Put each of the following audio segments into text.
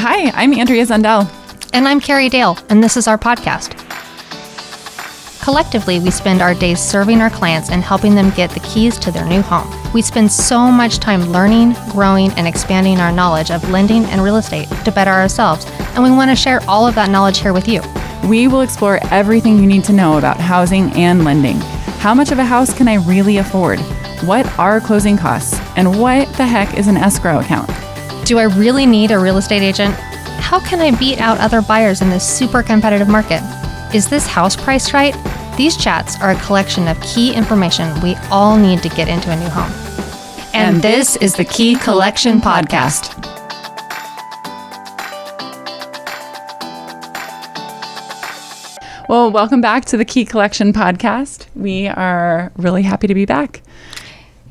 Hi, I'm Andrea Zundell. And I'm Carrie Dale, and this is our podcast. Collectively, we spend our days serving our clients and helping them get the keys to their new home. We spend so much time learning, growing, and expanding our knowledge of lending and real estate to better ourselves, and we want to share all of that knowledge here with you. We will explore everything you need to know about housing and lending. How much of a house can I really afford? What are closing costs? And what the heck is an escrow account? Do I really need a real estate agent? How can I beat out other buyers in this super competitive market? Is this house priced right? These chats are a collection of key information we all need to get into a new home. And this is the Key Collection Podcast. Well, welcome back to the Key Collection Podcast. We are really happy to be back.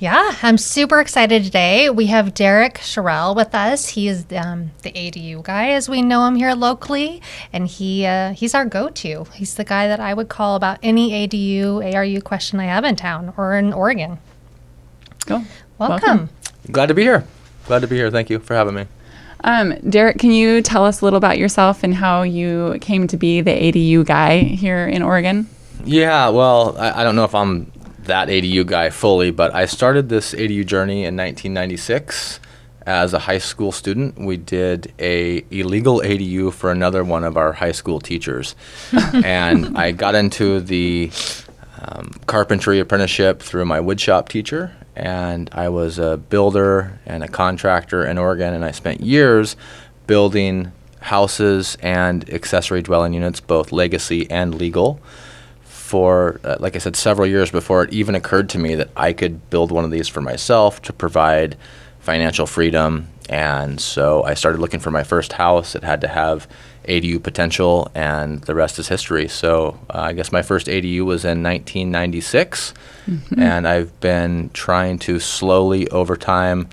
Yeah, I'm super excited today. We have Sherrell with us. He is the ADU guy, as we know him here locally, and he's our go-to. He's the guy that I would call about any ADU, ARU question I have in town or in Oregon. Cool. Welcome. Glad to be here. Thank you for having me. Derek, can you tell us a little about yourself and how you came to be the ADU guy here in Oregon? Yeah, well, I don't know if I'm that ADU guy fully, but I started this ADU journey in 1996 as a high school student. We did a illegal ADU for another one of our high school teachers. And I got into the carpentry apprenticeship through my woodshop teacher, and I was a builder and a contractor in Oregon, and I spent years building houses and accessory dwelling units, both legacy and legal, for, like I said, several years before it even occurred to me that I could build one of these for myself to provide financial freedom. And so I started looking for my first house. It had to have ADU potential, and the rest is history. So I guess my first ADU was in 1996, and I've been trying to slowly, over time,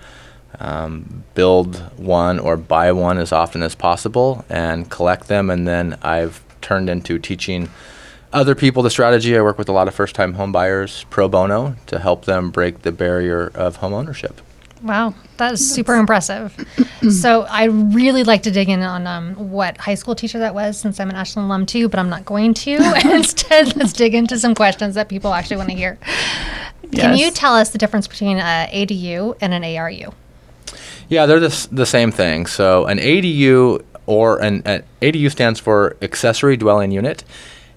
build one or buy one as often as possible and collect them. And then I've turned into teaching other people the strategy. I work with a lot of first-time home buyers pro bono to help them break the barrier of home ownership. Wow, that is super impressive. So I really like to dig in on what high school teacher that was, since I'm an Ashland alum too, but I'm not going to. Instead, let's dig into some questions that people actually want to hear. Yes. Can you tell us the difference between an ADU and an ARU? Yeah, they're the same thing. So an ADU an ADU stands for accessory dwelling unit.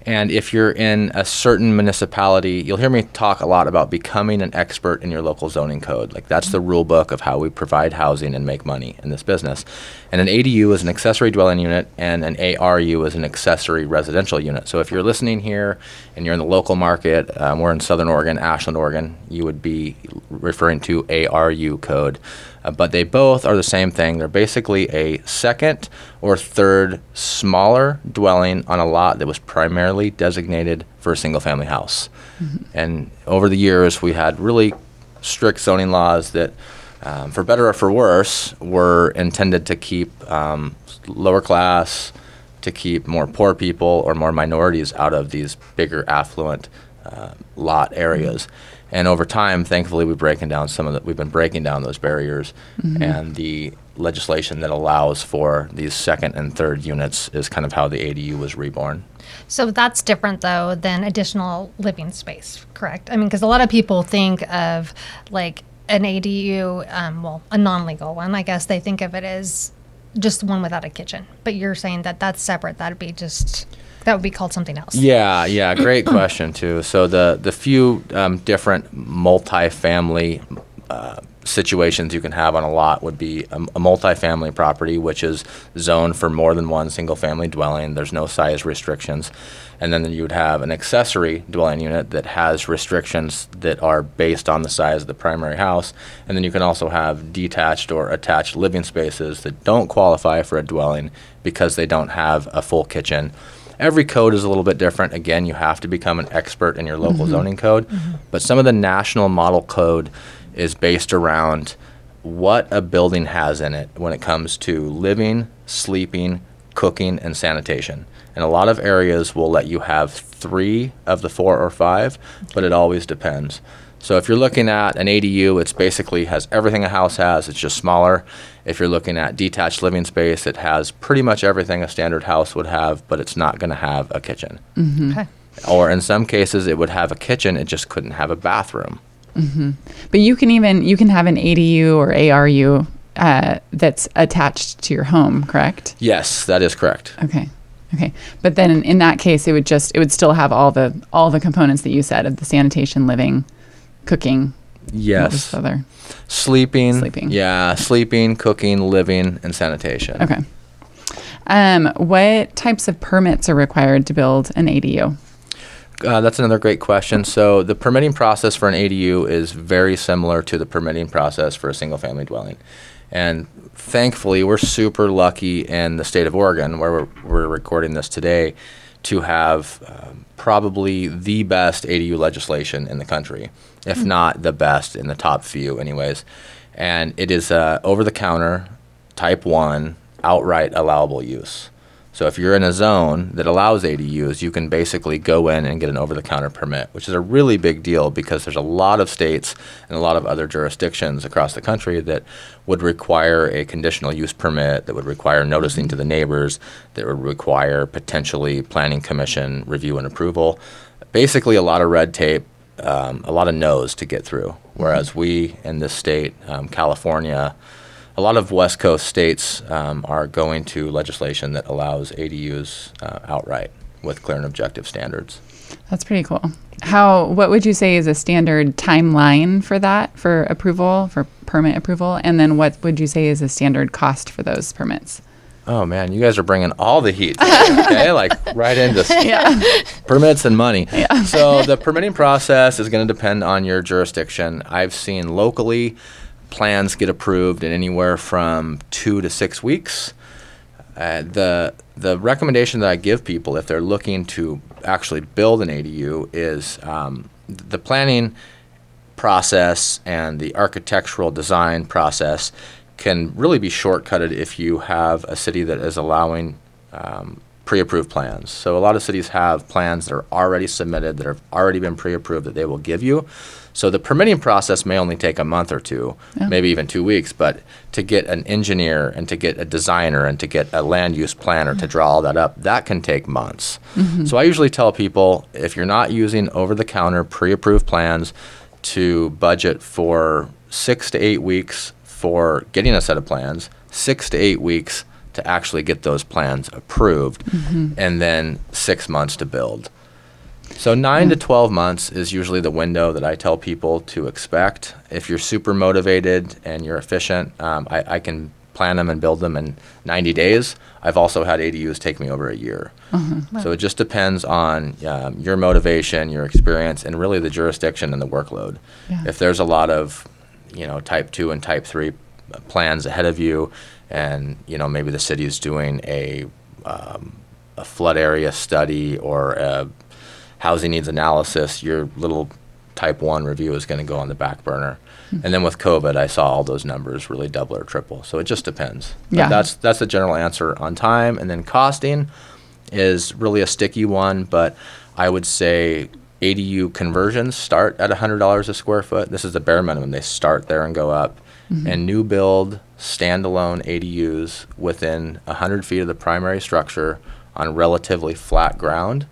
And if you're in a certain municipality, you'll hear me talk a lot about becoming an expert in your local zoning code. Like, that's the rule book of how we provide housing and make money in this business. And an ADU is an accessory dwelling unit, and an ARU is an accessory residential unit. So if you're listening here and you're in the local market, we're in Southern Oregon, Ashland, Oregon, you would be referring to ARU code. But they both are the same thing. They're basically a second or third smaller dwelling on a lot that was primarily designated for a single-family house. And over the years, we had really strict zoning laws that, for better or for worse, were intended to keep lower class, to keep more poor people or more minorities out of these bigger affluent lot areas. And over time, thankfully, we've been breaking down those barriers, and the legislation that allows for these second and third units is kind of how the ADU was reborn. So that's different, though, than additional living space, correct? I mean, because a lot of people think of, like, an ADU, a non-legal one, I guess they think of it as just one without a kitchen. But you're saying that that's separate. That would be called something else. Yeah, great question, too. So the few different multifamily situations you can have on a lot would be a multifamily property, which is zoned for more than one single-family dwelling. There's no size restrictions. And then you would have an accessory dwelling unit that has restrictions that are based on the size of the primary house. And then you can also have detached or attached living spaces that don't qualify for a dwelling because they don't have a full kitchen. Every code is a little bit different. Again, you have to become an expert in your local zoning code. But some of the national model code is based around what a building has in it when it comes to living, sleeping, cooking, and sanitation. And a lot of areas will let you have 3 of the 4 or 5, but it always depends. So if you're looking at an ADU, it's basically has everything a house has, it's just smaller. If you're looking at detached living space, it has pretty much everything a standard house would have, but it's not going to have a kitchen. Okay. Or in some cases, it would have a kitchen, it just couldn't have a bathroom. But you can have an ADU or ARU that's attached to your home, correct? Yes, that is correct. Okay. But then in that case, it would still have all the components that you said of the sanitation, living, cooking. Yes. What was the other? Sleeping. Yeah, sleeping, cooking, living, and sanitation. Okay. What types of permits are required to build an ADU? That's another great question. So the permitting process for an ADU is very similar to the permitting process for a single-family dwelling. And thankfully, we're super lucky in the state of Oregon, where we're recording this today, to have probably the best ADU legislation in the country, if not the best, in the top few anyways. And it is over-the-counter, type 1, outright allowable use. So if you're in a zone that allows ADUs, you can basically go in and get an over-the-counter permit, which is a really big deal because there's a lot of states and a lot of other jurisdictions across the country that would require a conditional use permit, that would require noticing to the neighbors, that would require potentially planning commission review and approval. Basically a lot of red tape, a lot of no's to get through, whereas we in this state, California, a lot of West Coast states are going to legislation that allows ADUs outright with clear and objective standards. That's pretty cool. What would you say is a standard timeline for that, for approval, for permit approval? And then what would you say is a standard cost for those permits? Oh man, you guys are bringing all the heat today, okay? Like right into permits and money. Yeah. So the permitting process is going to depend on your jurisdiction. I've seen locally plans get approved in anywhere from 2 to 6 weeks. The recommendation that I give people if they're looking to actually build an ADU is the planning process and the architectural design process can really be shortcutted if you have a city that is allowing pre-approved plans. So a lot of cities have plans that are already submitted, that have already been pre-approved, that they will give you. So the permitting process may only take a month or two, maybe even 2 weeks, but to get an engineer and to get a designer and to get a land use planner to draw all that up, that can take months. So I usually tell people, if you're not using over-the-counter pre-approved plans, to budget for 6 to 8 weeks for getting a set of plans, 6 to 8 weeks to actually get those plans approved, and then 6 months to build. So 9 to 12 months is usually the window that I tell people to expect. If you're super motivated and you're efficient, I can plan them and build them in 90 days. I've also had ADUs take me over a year. So it just depends on your motivation, your experience, and really the jurisdiction and the workload. If there's a lot of type 2 and type 3 plans ahead of you, and maybe the city is doing a flood area study or a housing needs analysis, your little type 1 review is going to go on the back burner. And then with COVID, I saw all those numbers really double or triple. So it just depends. But that's the general answer on time. And then costing is really a sticky one, but I would say ADU conversions start at $100 a square foot. This is the bare minimum. They start there and go up. And new build standalone ADUs within 100 feet of the primary structure on relatively flat ground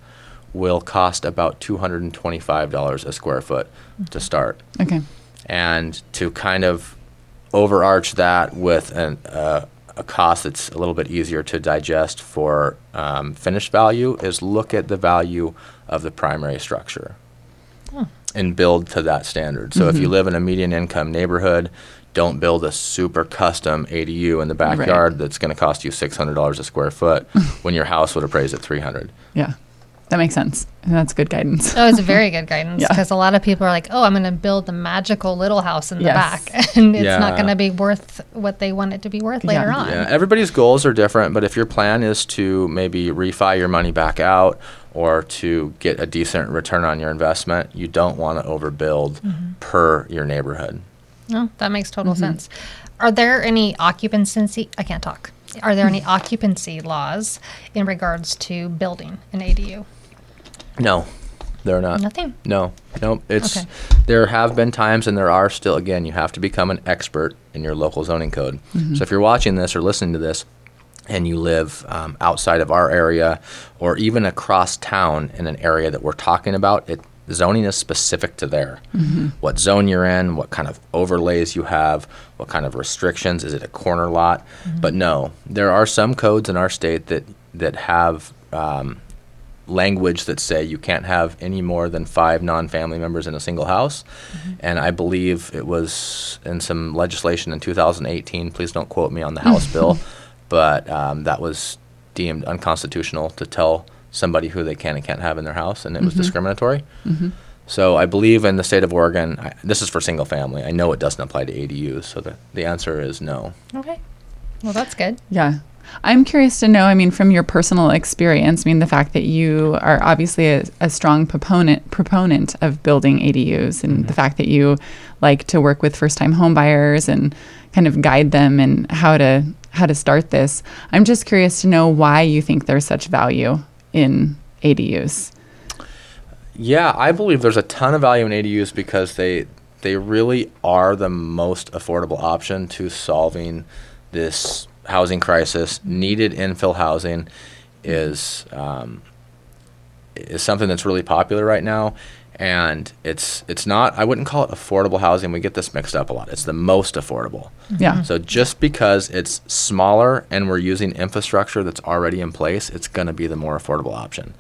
will cost about $225 a square foot to start. Okay. And to kind of overarch that with a cost that's a little bit easier to digest for finished value is look at the value of the primary structure and build to that standard. So if you live in a median income neighborhood, don't build a super custom ADU in the backyard that's going to cost you $600 a square foot when your house would appraise at $300. Yeah. That makes sense. And that's good guidance. Oh, it's very good guidance because a lot of people are like, oh, I'm going to build the magical little house in the back. And it's not going to be worth what they want it to be worth later on. Yeah, everybody's goals are different. But if your plan is to maybe refi your money back out or to get a decent return on your investment, you don't want to overbuild per your neighborhood. No, that makes total sense. Are there any occupancy laws in regards to building an ADU? No, they're not. Nothing? No. It's Okay. There have been times, and there are still. Again, you have to become an expert in your local zoning code. So if you're watching this or listening to this, and you live outside of our area, or even across town in an area that we're talking about, zoning is specific to there. What zone you're in, what kind of overlays you have, what kind of restrictions. Is it a corner lot? But no, there are some codes in our state that have language that say you can't have any more than 5 non-family members in a single house. And I believe it was in some legislation in 2018, please don't quote me on the House bill, but that was deemed unconstitutional to tell somebody who they can and can't have in their house, and it was discriminatory. So I believe in the state of Oregon, this is for single family. I know it doesn't apply to ADUs, so the answer is no. Okay. Well, that's good. Yeah. I'm curious to know, I mean, from your personal experience, I mean, the fact that you are obviously a strong proponent of building ADUs, and the fact that you like to work with first-time home buyers and kind of guide them in how to start this. I'm just curious to know why you think there's such value in ADUs. Yeah, I believe there's a ton of value in ADUs because they really are the most affordable option to solving this housing crisis. Needed infill housing is something that's really popular right now, and it's not, I wouldn't call it affordable housing. We get this mixed up a lot. It's the most affordable. Yeah. So just because it's smaller and we're using infrastructure that's already in place, it's going to be the more affordable option.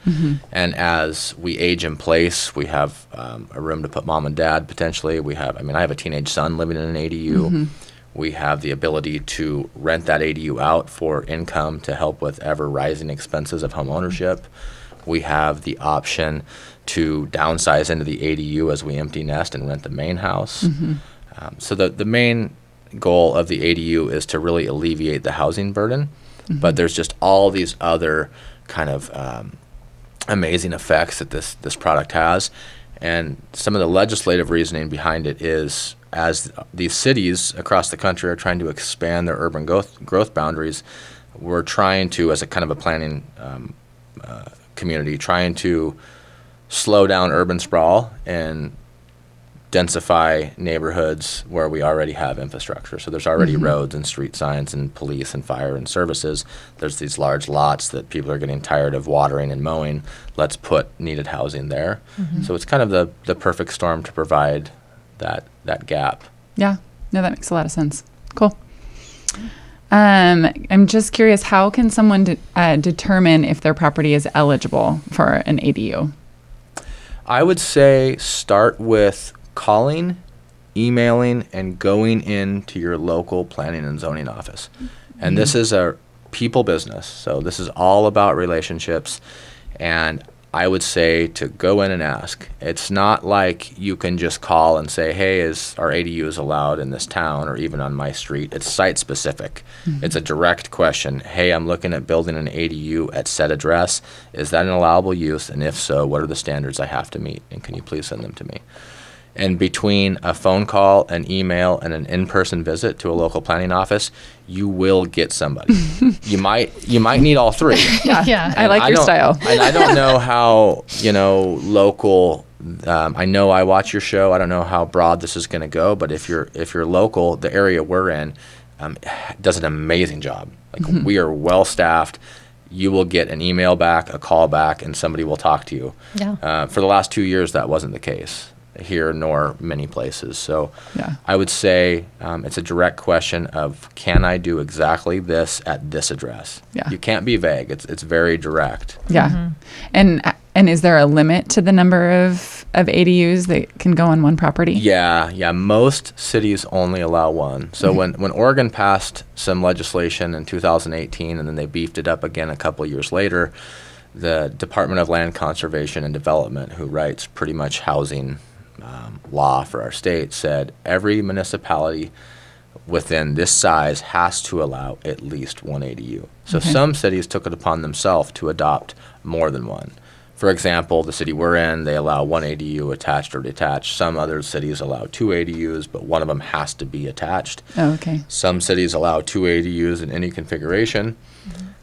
And as we age in place, we have a room to put mom and dad potentially. I have a teenage son living in an ADU. We have the ability to rent that ADU out for income to help with ever rising expenses of home ownership. We have the option to downsize into the ADU as we empty nest and rent the main house. So the main goal of the ADU is to really alleviate the housing burden, but there's just all these other kind of amazing effects that this product has. And some of the legislative reasoning behind it is, as these cities across the country are trying to expand their urban growth boundaries, we're trying to, as a kind of a planning community, trying to slow down urban sprawl and densify neighborhoods where we already have infrastructure. So there's already roads and street signs and police and fire and services. There's these large lots that people are getting tired of watering and mowing. Let's put needed housing there. So it's kind of the perfect storm to provide that gap. Yeah. No, that makes a lot of sense. Cool. I'm just curious, how can someone determine if their property is eligible for an ADU? I would say start with calling, emailing, and going into your local planning and zoning office. And this is a people business, so this is all about relationships. And I would say to go in and ask. It's not like you can just call and say, hey, is our ADUs allowed in this town or even on my street? It's site specific. It's a direct question. Hey, I'm looking at building an ADU at said address. Is that an allowable use? And if so, what are the standards I have to meet? And can you please send them to me? And between a phone call, an email, and an in-person visit to a local planning office, you will get somebody. You might need all three. Yeah. I like your style. And I don't know how, local. I know I watch your show. I don't know how broad this is going to go, but if you're local, the area we're in does an amazing job. Like we are well staffed. You will get an email back, a call back, and somebody will talk to you. Yeah. For the last 2 years, that wasn't the case here nor many places. So Yeah. I would say it's a direct question of, can I do exactly this at this address? Yeah. You can't be vague. It's very direct. Yeah. And is there a limit to the number of ADUs that can go on one property? Yeah. Most cities only allow one. So when Oregon passed some legislation in 2018 and then they beefed it up again a couple years later, the Department of Land Conservation and Development, who writes pretty much housing law for our state, said every municipality within this size has to allow at least one ADU. So some cities took it upon themselves to adopt more than one. For example, the city we're in, they allow one ADU attached or detached. Some other cities allow 2 ADUs, but one of them has to be attached. Oh, okay. Some cities allow 2 ADUs in any configuration.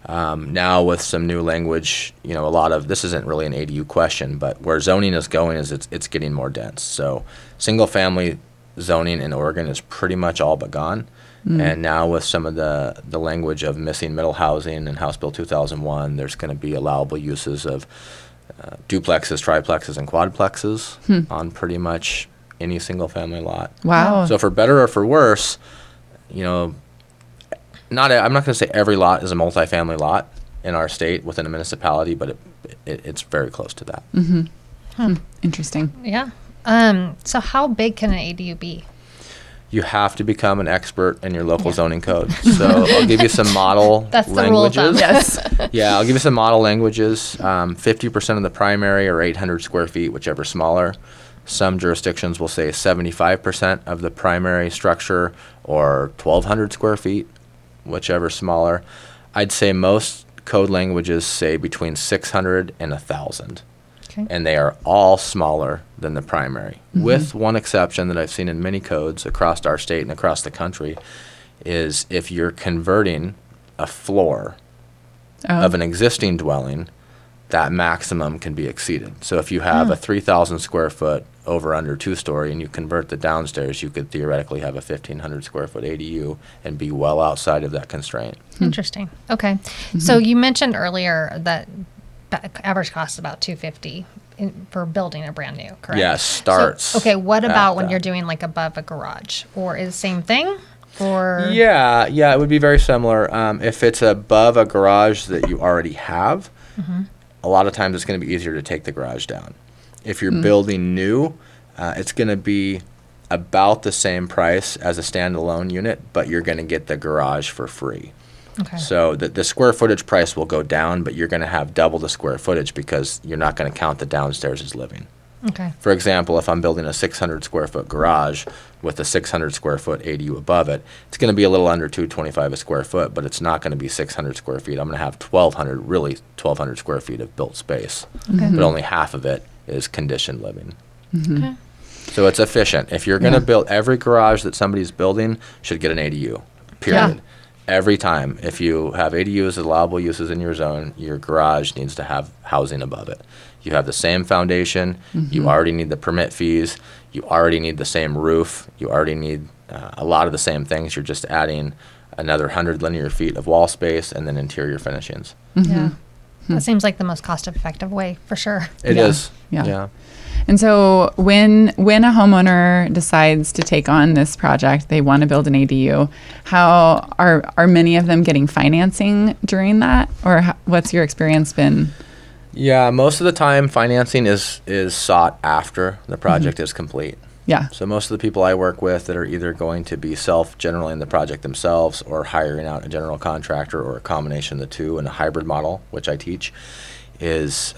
Now with some new language, a lot of this isn't really an ADU question, but where zoning is going is it's getting more dense. So single family zoning in Oregon is pretty much all but gone. And now with some of the language of missing middle housing and House Bill 2001, there's going to be allowable uses of duplexes, triplexes, and quadplexes on pretty much any single family lot. Wow. So for better or for worse, I'm not going to say every lot is a multifamily lot in our state within a municipality, but it's very close to that. Interesting. Yeah. So how big can an ADU be? You have to become an expert in your local zoning code. So I'll give you some model That's the rule of thumb. languages. Yes. Yeah, I'll give you some model languages. 50% of the primary or 800 square feet, whichever smaller. Some jurisdictions will say 75% of the primary structure or 1,200 square feet, whichever smaller. I'd say most code languages say between 600 and 1,000. Okay. And they are all smaller than the primary, with one exception that I've seen in many codes across our state and across the country, is if you're converting a floor of an existing dwelling, that maximum can be exceeded. So if you have a 3,000 square foot over under 2-story and you convert the downstairs, you could theoretically have a 1,500 square foot ADU and be well outside of that constraint. Interesting. Okay. So you mentioned earlier that average cost is about $250 for building a brand new, correct? Yes, starts. So, okay, what about when that. you're doing like above a garage, or is the same thing? Or Yeah, it would be very similar. If it's above a garage that you already have, a lot of times it's going to be easier to take the garage down. If you're building new, it's going to be about the same price as a standalone unit, but you're going to get the garage for free. okay. So the square footage price will go down, but you're going to have double the square footage because you're not going to count the downstairs as living. Okay. For example, if I'm building a 600 square foot garage with a 600 square foot ADU above it, it's going to be a little under $225 a square foot, but it's not going to be 600 square feet. I'm going to have 1,200 square feet of built space, but only half of it is conditioned living. Okay. So it's efficient. If you're going to build, every garage that somebody's building should get an ADU, period. Yeah. Every time. If you have ADUs, allowable uses in your zone, your garage needs to have housing above it. You have the same foundation. You already need the permit fees. You already need the same roof. You already need a lot of the same things. You're just adding another 100 linear feet of wall space and then interior finishings. Yeah. That seems like the most cost-effective way, for sure. It is. Yeah. Yeah. And so when a homeowner decides to take on this project, they want to build an ADU, how are many of them getting financing during that? Or what's your experience been? Yeah, most of the time financing is sought after the project is complete. Yeah. So most of the people I work with that are either going to be self-generaling the project themselves or hiring out a general contractor or a combination of the two in a hybrid model, which I teach, is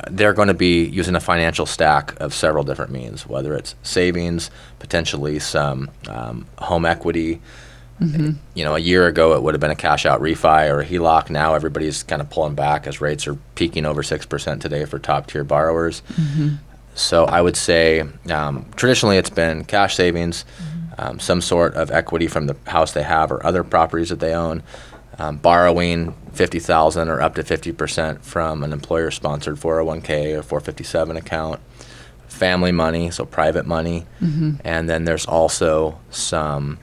they're going to be using a financial stack of several different means, whether it's savings, potentially some home equity. A year ago it would have been a cash out refi or a HELOC. Now everybody's kind of pulling back as rates are peaking over 6% today for top tier borrowers. So I would say traditionally it's been cash savings, some sort of equity from the house they have or other properties that they own, borrowing $50,000 or up to 50% from an employer-sponsored 401k or 457 account, family money, so private money, and then there's also some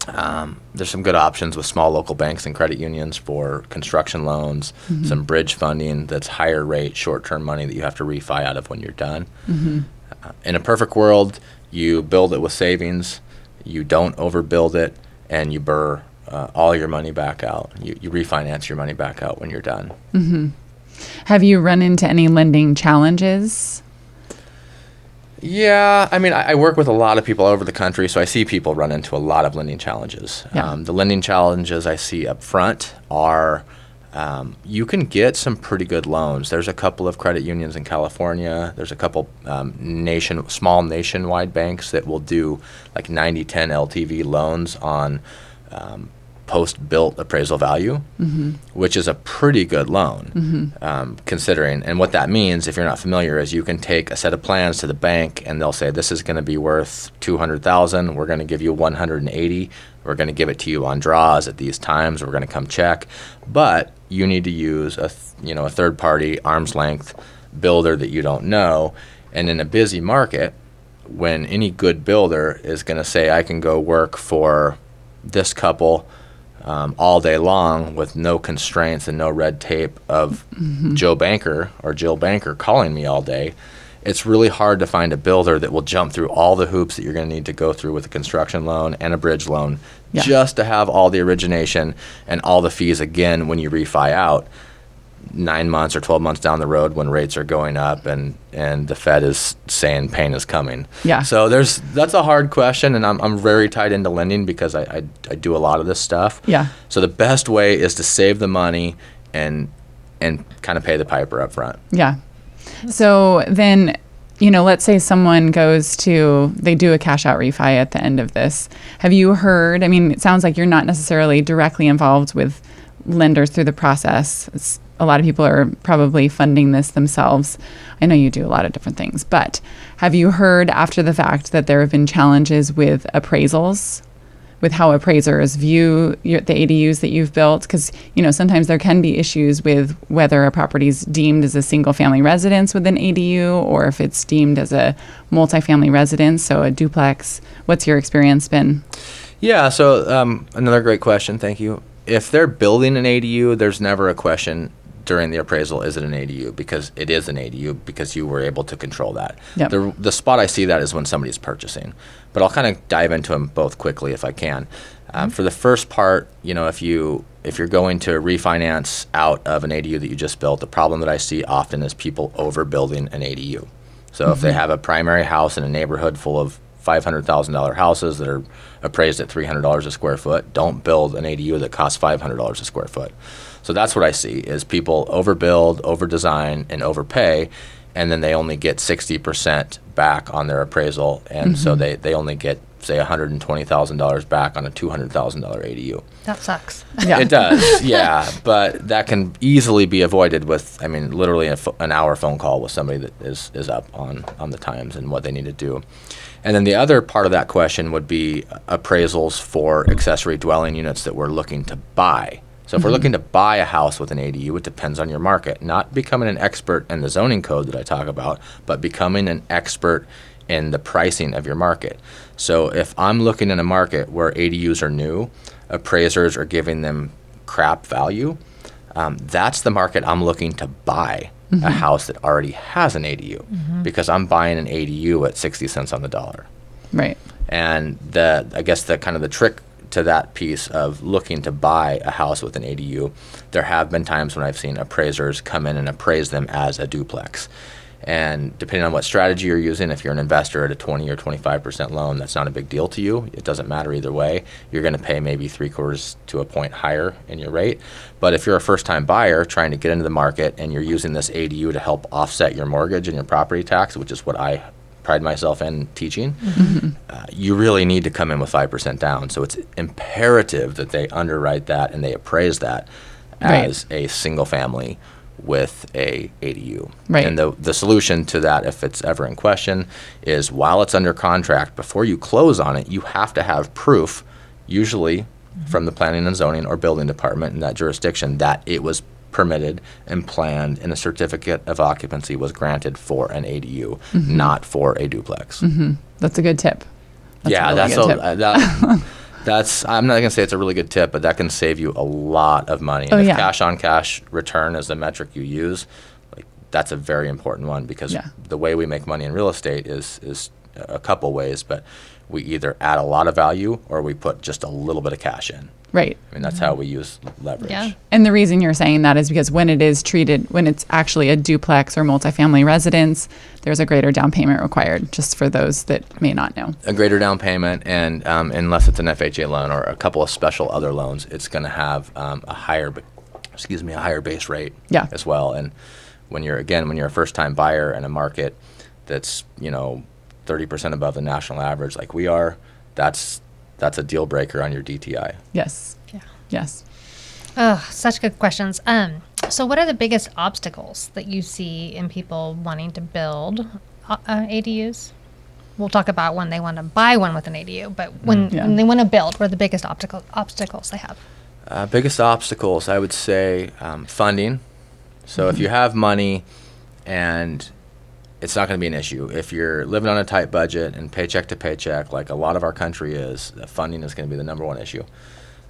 good options with small local banks and credit unions for construction loans, some bridge funding that's higher rate, short-term money that you have to refi out of when you're done. In a perfect world, you build it with savings, you don't overbuild it, and you burr all your money back out. You refinance your money back out when you're done. Have you run into any lending challenges? Yeah, I mean, I work with a lot of people all over the country, so I see people run into a lot of lending challenges. Yeah. The lending challenges I see up front are you can get some pretty good loans. There's a couple of credit unions in California. There's a couple small nationwide banks that will do like 90-10 LTV loans on post-built appraisal value, which is a pretty good loan, considering. And what that means, if you're not familiar, is you can take a set of plans to the bank and they'll say, this is going to be worth $200,000. We're going to give you $180,000. We're going to give it to you on draws at these times. We're going to come check. But you need to use a third-party arm's length builder that you don't know. And in a busy market, when any good builder is going to say, I can go work for this couple all day long with no constraints and no red tape of Joe Banker or Jill Banker calling me all day, it's really hard to find a builder that will jump through all the hoops that you're going to need to go through with a construction loan and a bridge loan just to have all the origination and all the fees again when you refi out 9 months or 12 months down the road when rates are going up and the Fed is saying pain is coming. Yeah. So that's a hard question, and I'm very tied into lending because I do a lot of this stuff. Yeah. So the best way is to save the money and kind of pay the piper up front. Yeah. So then, let's say someone they do a cash out refi at the end of this. Have you heard, it sounds like you're not necessarily directly involved with lenders through the process. A lot of people are probably funding this themselves. I know you do a lot of different things, but have you heard after the fact that there have been challenges with appraisals, with how appraisers view the ADUs that you've built? Because, sometimes there can be issues with whether a property is deemed as a single-family residence with an ADU or if it's deemed as a multifamily residence, so a duplex. What's your experience been? Yeah, so another great question. Thank you. If they're building an ADU, there's never a question during the appraisal, is it an ADU? Because it is an ADU because you were able to control that. Yep. The spot I see that is when somebody's purchasing. But I'll kind of dive into them both quickly if I can. For the first part, if you're going to refinance out of an ADU that you just built, the problem that I see often is people overbuilding an ADU. So if they have a primary house in a neighborhood full of $500,000 houses that are appraised at $300 a square foot, don't build an ADU that costs $500 a square foot. So that's what I see is people overbuild, overdesign, and overpay, and then they only get 60% back on their appraisal, and so they only get, say, $120,000 back on a $200,000 ADU. That sucks. Yeah. It does, yeah, but that can easily be avoided with, literally an hour phone call with somebody that is up on the times and what they need to do. And then the other part of that question would be appraisals for accessory dwelling units that we're looking to buy. So if we're looking to buy a house with an ADU, it depends on your market. Not becoming an expert in the zoning code that I talk about, but becoming an expert in the pricing of your market. So if I'm looking in a market where ADUs are new, appraisers are giving them crap value, that's the market I'm looking to buy a house that already has an ADU because I'm buying an ADU at 60 cents on the dollar. Right. And I guess the kind of the trick to that piece of looking to buy a house with an ADU, there have been times when I've seen appraisers come in and appraise them as a duplex. And depending on what strategy you're using, if you're an investor at a 20 or 25% loan, that's not a big deal to you. It doesn't matter either way. You're going to pay maybe 3/4 to a point higher in your rate. But if you're a first-time buyer trying to get into the market and you're using this ADU to help offset your mortgage and your property tax, which is what I pride myself in teaching, you really need to come in with 5% down. So it's imperative that they underwrite that and they appraise that as a single family with a ADU. Right. And the solution to that, if it's ever in question, is while it's under contract, before you close on it, you have to have proof, usually from the planning and zoning or building department in that jurisdiction, that it was permitted and planned and a certificate of occupancy was granted for an ADU, not for a duplex. That's a good tip. That's I'm not going to say it's a really good tip, but that can save you a lot of money. And if cash on cash return is the metric you use, that's a very important one because the way we make money in real estate is a couple ways, but we either add a lot of value or we put just a little bit of cash in. Right. That's how we use leverage. Yeah. And the reason you're saying that is because when it's actually a duplex or multifamily residence, there's a greater down payment required, just for those that may not know. A greater down payment, and unless it's an FHA loan or a couple of special other loans, it's going to have a higher base rate as well. And when you're a first-time buyer in a market that's 30% above the national average like we are, that's that's a deal breaker on your DTI. Yes. Yeah. Yes. Oh, such good questions. So what are the biggest obstacles that you see in people wanting to build ADUs? We'll talk about when they want to buy one with an ADU, but when they want to build, what are the biggest obstacles they have? Biggest obstacles, I would say, funding. So if you have money and it's not going to be an issue. If you're living on a tight budget and paycheck to paycheck, like a lot of our country is, funding is going to be the number one issue.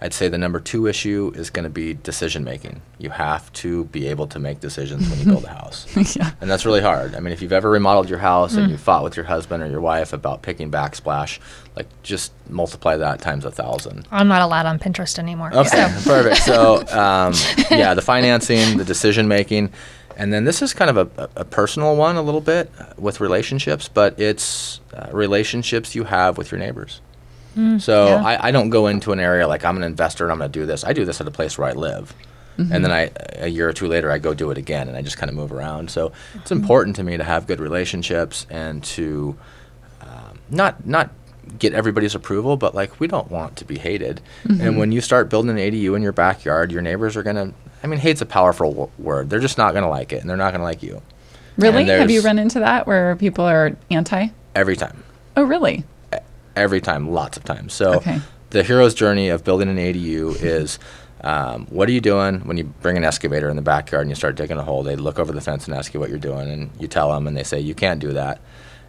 I'd say the number two issue is going to be decision making. You have to be able to make decisions when you build a house. Yeah. And that's really hard. I mean, if you've ever remodeled your house and you fought with your husband or your wife about picking backsplash, like just multiply that times 1,000. I'm not allowed on Pinterest anymore. Okay, perfect. So, yeah, the financing, the decision making. And then this is kind of a personal one a little bit with relationships, but it's relationships you have with your neighbors. So yeah. I don't go into an area like I'm an investor and I'm going to do this. I do this at a place where I live. And then a year or two later, I go do it again, and I just kind of move around. So it's important to me to have good relationships and to not get everybody's approval, but like we don't want to be hated. And when you start building an ADU in your backyard, your neighbors are going to, I mean, hate's a powerful word. They're just not going to like it, and they're not going to like you. Really? Have you run into that where people are anti? Every time. Oh, really? Every time, lots of times. So the hero's journey of building an ADU is what are you doing when you bring an excavator in the backyard and you start digging a hole? They look over the fence and ask you what you're doing, and you tell them, and they say, you can't do that.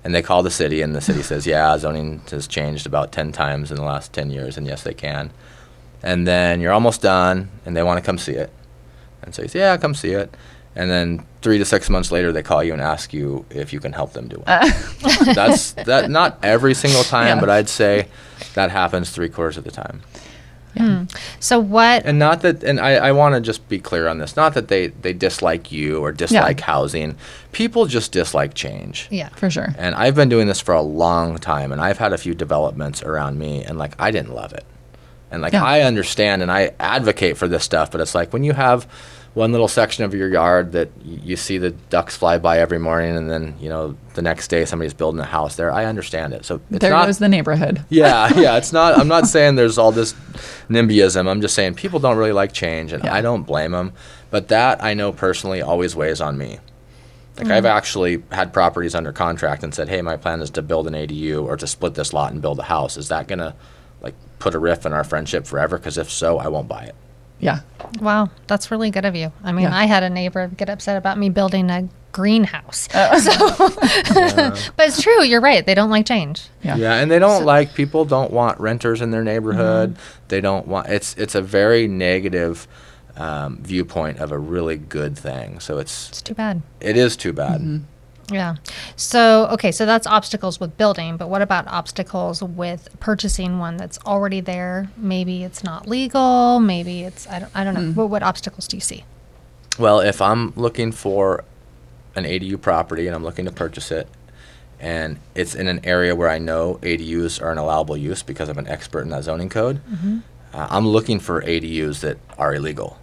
And they call the city, and the city says, yeah, zoning has changed about 10 times in the last 10 years, and yes, they can. And then you're almost done, and they want to come see it. And so you say, yeah, come see it. And then 3 to 6 months later, they call you and ask you if you can help them do it. That's not every single time, but I'd say that happens 3/4 of the time. Yeah. So what? And not that, and I want to just be clear on this. Not that they dislike you or dislike housing. People just dislike change. Yeah, for sure. And I've been doing this for a long time, and I've had a few developments around me, and like I didn't love it. And like I understand and I advocate for this stuff, but it's like when you have one little section of your yard that you see the ducks fly by every morning, and then the next day somebody's building a house there. I understand it. So it's there goes the neighborhood. Yeah. It's not. I'm not saying there's all this NIMBYism. I'm just saying people don't really like change, and I don't blame them. But that I know personally always weighs on me. Like I've actually had properties under contract and said, hey, my plan is to build an ADU or to split this lot and build a house. Is that gonna like put a rift in our friendship forever? Because if so, I won't buy it. Yeah. Wow, that's really good of you. I mean, I had a neighbor get upset about me building a greenhouse. But it's true. You're right. They don't like change. Yeah, and they don't like, people don't want renters in their neighborhood. They don't want, it's a very negative viewpoint of a really good thing. So it's too bad. It is too bad. Yeah. So that's obstacles with building, but what about obstacles with purchasing one that's already there? Maybe it's not legal, maybe it's, I don't know. What obstacles do you see? Well, if I'm looking for an ADU property and I'm looking to purchase it, and it's in an area where I know ADUs are an allowable use because I'm an expert in that zoning code, I'm looking for ADUs that are illegal.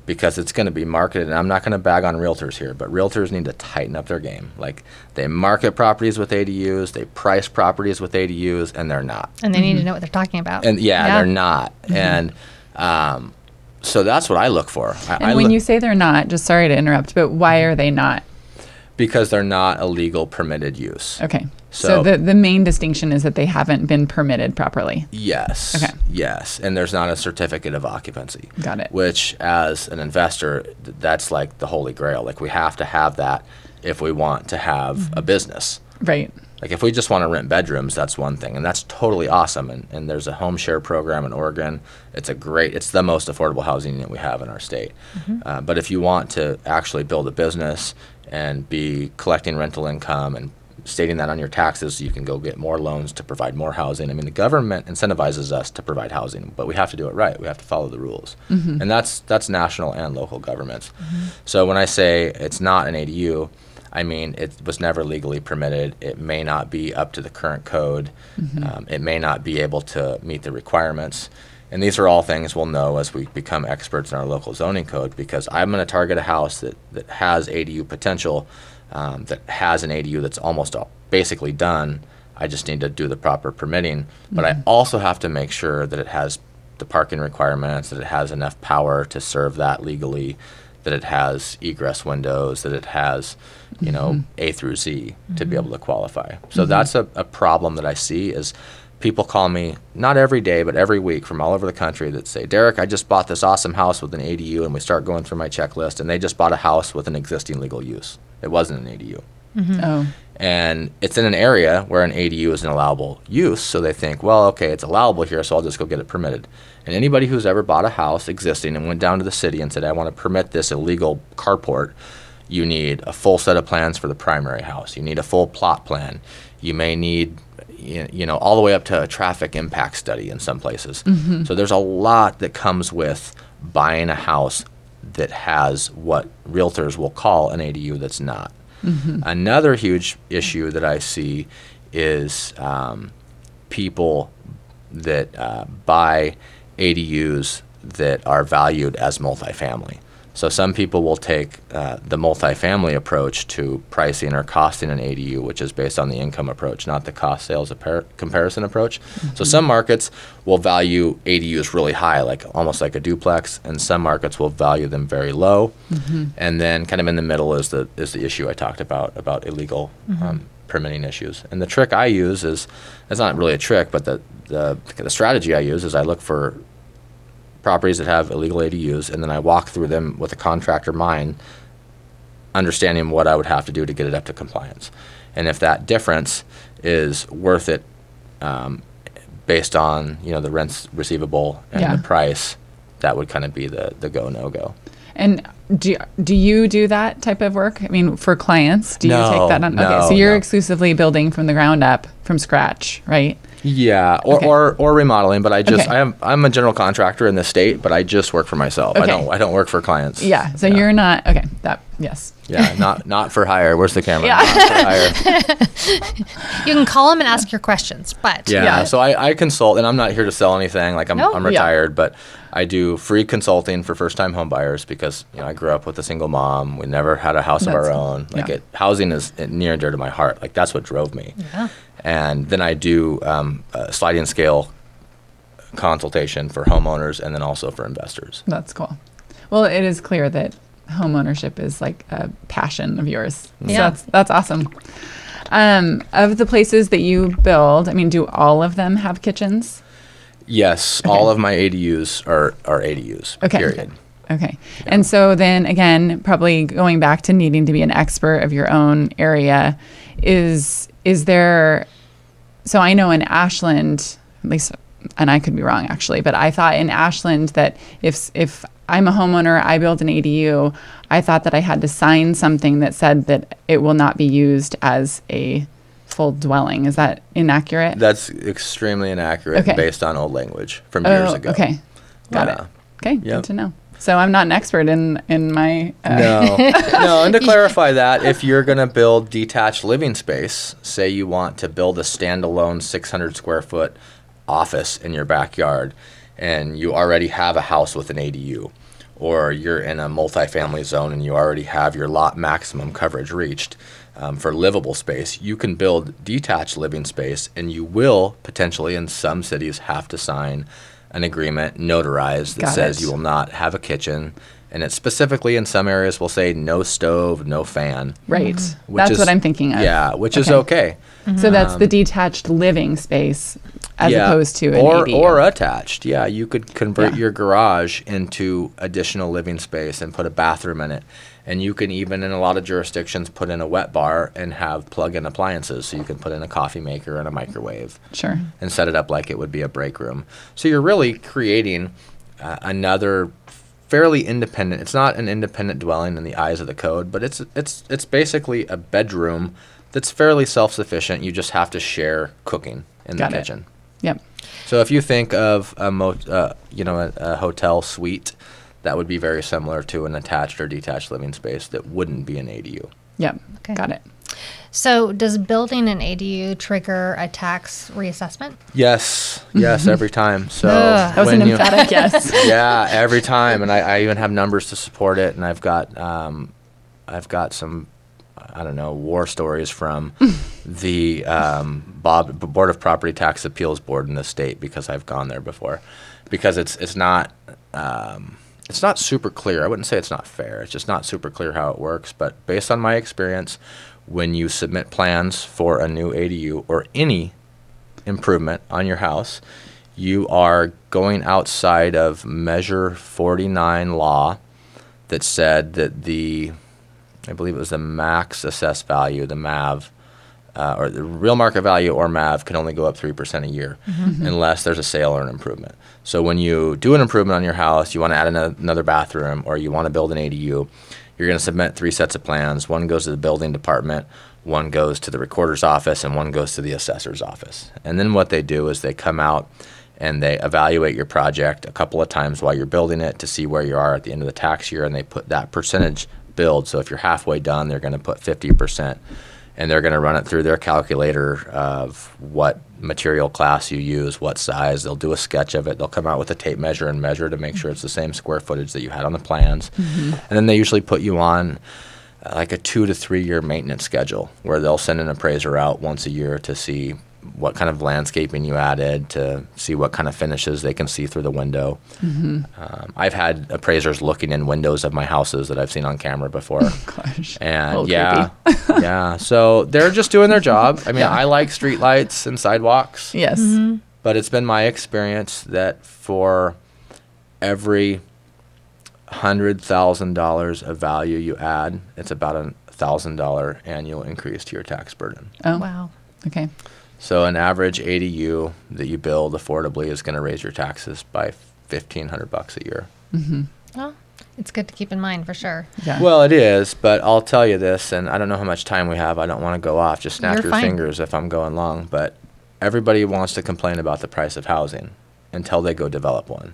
Because it's going to be marketed, and I'm not going to bag on realtors here, but realtors need to tighten up their game. Like, they market properties with ADUs, they price properties with ADUs, and they're not. And they need to know what they're talking about. And they're not. And so that's what I look for. And when you say they're not, just sorry to interrupt, but why are they not? Because they're not a legal permitted use. Okay. So the main distinction is that they haven't been permitted properly. Yes. Okay. Yes. And there's not a certificate of occupancy. Got it. Which, as an investor, that's like the holy grail. Like, we have to have that if we want to have a business. Right. Like, if we just want to rent bedrooms, that's one thing. And that's totally awesome. And there's a home share program in Oregon. It's the most affordable housing unit we have in our state. But if you want to actually build a business and be collecting rental income and stating that on your taxes, so you can go get more loans to provide more housing. I mean, the government incentivizes us to provide housing, but we have to do it right. We have to follow the rules. And that's national and local governments. So when I say it's not an ADU, I mean, it was never legally permitted. It may not be up to the current code. It may not be able to meet the requirements. And these are all things we'll know as we become experts in our local zoning code, because I'm going to target a house that has ADU potential, that has an ADU that's almost basically done. I just need to do the proper permitting. But I also have to make sure that it has the parking requirements, that it has enough power to serve that legally, that it has egress windows, that it has, you know, A through Z to be able to qualify. So that's a problem that I see is people call me, not every day, but every week from all over the country that say, Derek, I just bought this awesome house with an ADU, and we start going through my checklist, and they just bought a house with an existing legal use. It wasn't an ADU. Oh, And it's in an area where an ADU is an allowable use, so they think, well, okay, it's allowable here, so I'll just go get it permitted. And anybody who's ever bought a house existing and went down to the city and said, I want to permit this illegal carport, you need a full set of plans for the primary house. You need a full plot plan. You may need, you know, all the way up to a traffic impact study in some places. So there's a lot that comes with buying a house that has what realtors will call an ADU that's not. Another huge issue that I see is people that buy ADUs that are valued as multifamily. So some people will take the multifamily approach to pricing or costing an ADU, which is based on the income approach, not the cost sales comparison approach. So some markets will value ADUs really high, like almost like a duplex, and some markets will value them very low. And then kind of in the middle is the issue I talked about illegal permitting issues. And the trick I use is, it's not really a trick, but the strategy I use is I look for properties that have illegal ADUs, and then I walk through them with a contractor mind, understanding what I would have to do to get it up to compliance. And if that difference is worth it based on, you know, the rents receivable and the price, that would kind of be the go, no-go. and do you do that type of work? I mean, for clients, do you take that on? No, okay, so you're no. exclusively building from the ground up, from scratch, right? Yeah, Okay. or remodeling, but Okay. I'm a general contractor in the state, but I just work for myself. Okay. I don't work for clients. Yeah, so you're not, okay, yes. Yeah, not for hire. Where's the camera? Yeah. Not for hire. You can call them and ask your questions, but Yeah, so I consult, and I'm not here to sell anything. Like I'm No. I'm retired, but I do free consulting for first-time home buyers because, you know, I grew up with a single mom. We never had a house of our That's- own. Like yeah. housing is near and dear to my heart. Like that's what drove me. Yeah. And then I do a sliding scale consultation for homeowners and then also for investors. That's cool. Well, it is clear that home ownership is like a passion of yours. Yeah. So that's awesome. Of the places that you build, I mean, do all of them have kitchens? Yes, all of my ADUs are ADUs. Okay. Period. Okay. And so then again, probably going back to needing to be an expert of your own area, is there, so I know in Ashland, at least, and I could be wrong actually, but I thought in Ashland that if I'm a homeowner, I build an ADU, I thought that I had to sign something that said that it will not be used as a full dwelling. Is that inaccurate? That's extremely inaccurate Okay. based on old language from years ago. Okay. Got Yeah. it. Okay. Yep. Good to know. So I'm not an expert in my No, no. And to clarify that, if you're going to build detached living space, say you want to build a standalone 600 square foot office in your backyard, and you already have a house with an ADU, or you're in a multifamily zone and you already have your lot maximum coverage reached for livable space, you can build detached living space, and you will potentially in some cities have to sign an agreement notarized that Got says it. you will not have a kitchen, and it specifically in some areas will say no stove, no fan. right. Which That's is- what I'm thinking of. Yeah, which is Okay. okay. So that's the detached living space as Yeah, opposed to an or ADU. or attached. Yeah, you could convert Yeah. your garage into additional living space and put a bathroom in it. And you can even in a lot of jurisdictions put in a wet bar and have plug-in appliances, so you can put in a coffee maker and a microwave Sure. and set it up like it would be a break room. So you're really creating another fairly independent. It's not an independent dwelling in the eyes of the code, but it's basically a bedroom that's fairly self-sufficient. You just have to share cooking in Got the it. kitchen. Yep. So if you think of a hotel suite, that would be very similar to an attached or detached living space that wouldn't be an ADU. Yep. Okay. Got it. So does building an ADU trigger a tax reassessment? Yes, every time. So Ugh. That was an when you- emphatic yes. yeah, every time, and I even have numbers to support it, and I've got some I don't know, war stories from the Board of Property Tax Appeals Board in the state, because I've gone there before, because it's not super clear. I wouldn't say it's not fair. It's just not super clear how it works. But based on my experience, when you submit plans for a new ADU or any improvement on your house, you are going outside of Measure 49 law that said that I believe it was the max assessed value, the MAV, or the real market value or MAV, can only go up 3% a year unless there's a sale or an improvement. So when you do an improvement on your house, you want to add another bathroom, or you want to build an ADU, you're going to submit 3 sets of plans. One goes to the building department, one goes to the recorder's office, and one goes to the assessor's office. And then what they do is they come out and they evaluate your project a couple of times while you're building it to see where you are at the end of the tax year, and they put that percentage build. So if you're halfway done, they're going to put 50%, and they're going to run it through their calculator of what material class you use, what size. They'll do a sketch of it. They'll come out with a tape measure and measure to make sure it's the same square footage that you had on the plans. And then they usually put you on like a 2 to 3 year maintenance schedule, where they'll send an appraiser out once a year to see what kind of landscaping you added, to see what kind of finishes they can see through the window. I've had appraisers looking in windows of my houses that I've seen on camera before. Gosh. And yeah. So they're just doing their job. I mean, I like street lights and sidewalks. Yes. But it's been my experience that for every $100,000 of value you add, it's about $1,000 annual increase to your tax burden. Oh, Wow. okay. So an average ADU that you build affordably is going to raise your taxes by $1,500 a year. Well, it's good to keep in mind for sure. Yeah. Well, it is, but I'll tell you this, and I don't know how much time we have. I don't want to go off. Just snap You're your fine. fingers if I'm going long. But everybody wants to complain about the price of housing until they go develop one.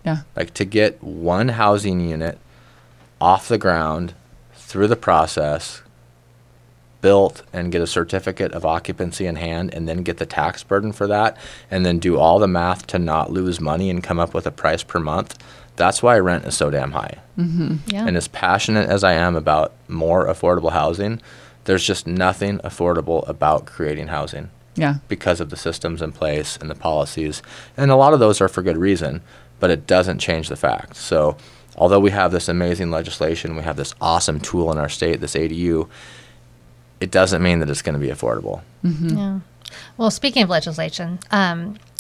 Yeah. Like, to get one housing unit off the ground, through the process, built, and get a certificate of occupancy in hand, and then get the tax burden for that, and then do all the math to not lose money and come up with a price per month. That's why rent is so damn high. Yeah. And as passionate as I am about more affordable housing, there's just nothing affordable about creating housing Yeah. because of the systems in place and the policies. And a lot of those are for good reason, but it doesn't change the fact. So although we have this amazing legislation, we have this awesome tool in our state, this ADU, it doesn't mean that it's going to be affordable. Yeah. Well, speaking of legislation,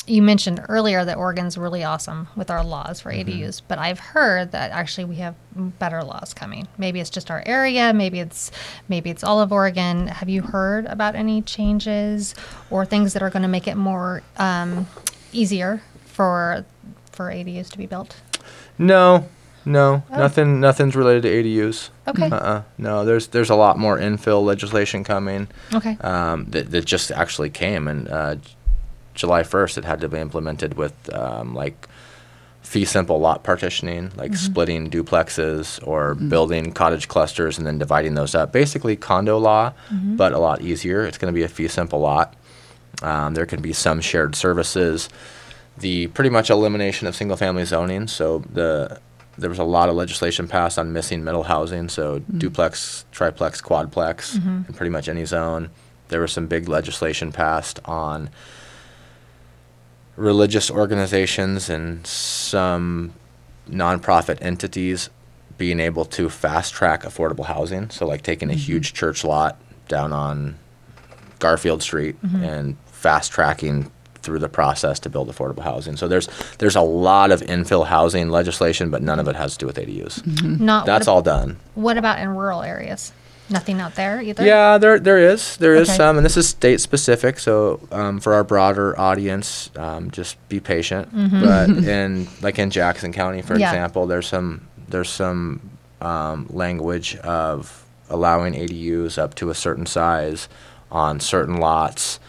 you mentioned earlier that Oregon's really awesome with our laws for ADUs, but I've heard that actually we have better laws coming. Maybe it's just our area, maybe it's all of Oregon. Have you heard about any changes or things that are going to make it more easier for ADUs to be built? No, nothing's related to ADUs. Okay. No, there's a lot more infill legislation coming. Okay. That just actually came, and July 1st it had to be implemented with like fee simple lot partitioning, like splitting duplexes or building cottage clusters and then dividing those up. Basically condo law, but a lot easier. It's going to be a fee simple lot. There can be some shared services. The pretty much elimination of single family zoning. So there was a lot of legislation passed on missing middle housing, so duplex, triplex, quadplex, in pretty much any zone. There was some big legislation passed on religious organizations and some nonprofit entities being able to fast track affordable housing. So like taking a huge church lot down on Garfield Street and fast tracking through the process to build affordable housing. So there's a lot of infill housing legislation, but none of it has to do with ADUs. That's all done. What about in rural areas? Nothing out there either? Yeah, there is Okay. some, and this is state specific. So for our broader audience, just be patient. But in Jackson County, for example, there's some language of allowing ADUs up to a certain size on certain lots,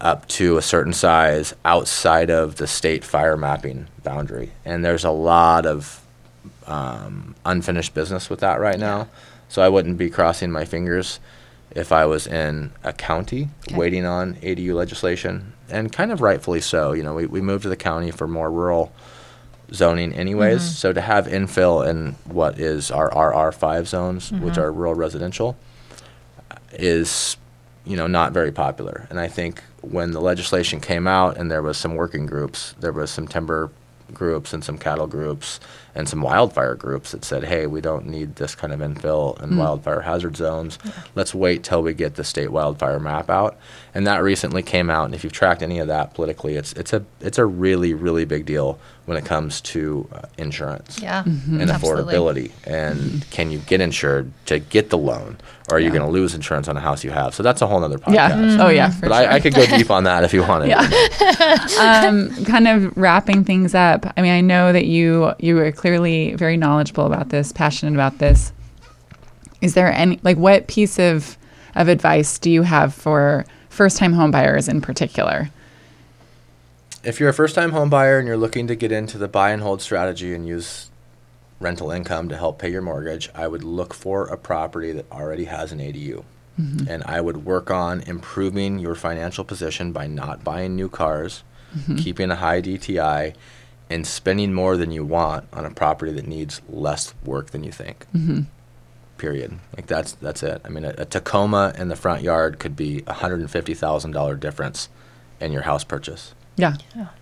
up to a certain size outside of the state fire mapping boundary. And there's a lot of unfinished business with that right now. So I wouldn't be crossing my fingers if I was in a county waiting on ADU legislation, and kind of rightfully so. You know, we moved to the county for more rural zoning anyways. So to have infill in what is our RR5 zones, which are rural residential, is, not very popular. And I think when the legislation came out and there was some working groups, there was some timber groups and some cattle groups and some wildfire groups that said, hey, we don't need this kind of infill in wildfire hazard zones. Yeah. Let's wait till we get the state wildfire map out. And that recently came out, and if you've tracked any of that politically, it's a really, really big deal when it comes to insurance and affordability. And can you get insured to get the loan, or are you going to lose insurance on a house you have? So that's a whole other podcast. Yeah. Oh, yeah. But I could go deep on that if you wanted. Yeah. Kind of wrapping things up. I mean, I know that you are clearly very knowledgeable about this, passionate about this. Is there any, what piece of advice do you have for first-time home buyers in particular? If you're a first-time home buyer and you're looking to get into the buy and hold strategy and use rental income to help pay your mortgage, I would look for a property that already has an ADU. And I would work on improving your financial position by not buying new cars, keeping a high DTI, and spending more than you want on a property that needs less work than you think. Period. That's it. I mean, a Tacoma in the front yard could be $150,000 difference in your house purchase. Yeah.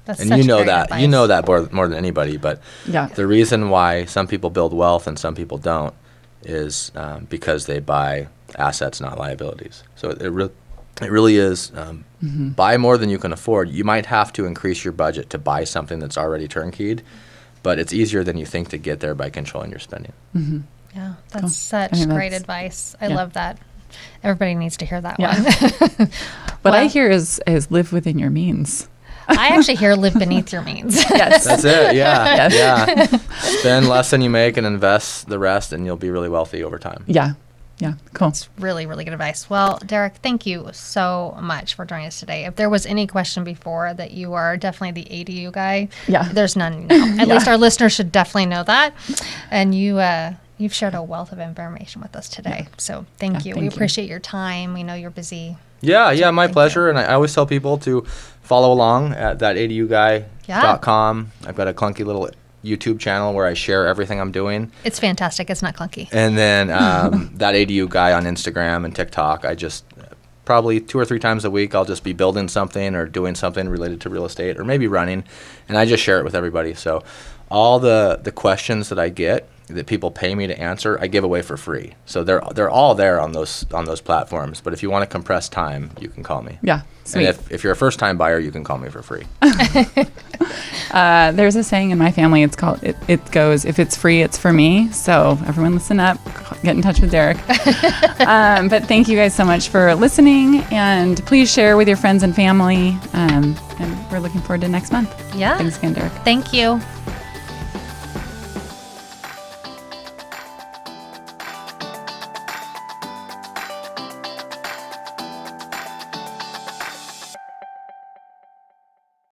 That's and such you know great that. advice. You know that more than anybody. But the reason why some people build wealth and some people don't is because they buy assets, not liabilities. So it really is buy more than you can afford. You might have to increase your budget to buy something that's already turnnkeyed, but it's easier than you think to get there by controlling your spending. Yeah, that's such great advice. I love that. Everybody needs to hear that one. What I hear is live within your means. I actually hear live beneath your means. Yes. That's it. Yeah. Yeah. Spend less than you make and invest the rest, and you'll be really wealthy over time. Yeah. Yeah. Cool. It's really, really good advice. Well, Derek, thank you so much for joining us today. If there was any question before that you are definitely the ADU guy, there's none now. At least our listeners should definitely know that. And you've shared a wealth of information with us today. So thank you. We appreciate your time. We know you're busy. Yeah, my pleasure. And I always tell people to follow along at thataduguy.com. I've got a clunky little YouTube channel where I share everything I'm doing. It's fantastic. It's not clunky. And then that ADU guy on Instagram and TikTok. I just probably 2 or 3 times a week I'll just be building something or doing something related to real estate or maybe running, and I just share it with everybody. So all the questions that I get that people pay me to answer, I give away for free. So they're all there on those platforms. But if you want to compress time, you can call me. Yeah, sweet. And if you're a first-time buyer, you can call me for free. There's a saying in my family. It's called it goes, if it's free, it's for me. So everyone listen up, get in touch with Derek. But thank you guys so much for listening, and please share with your friends and family. And we're looking forward to next month. Yeah. Thanks again, Derek. Thank you.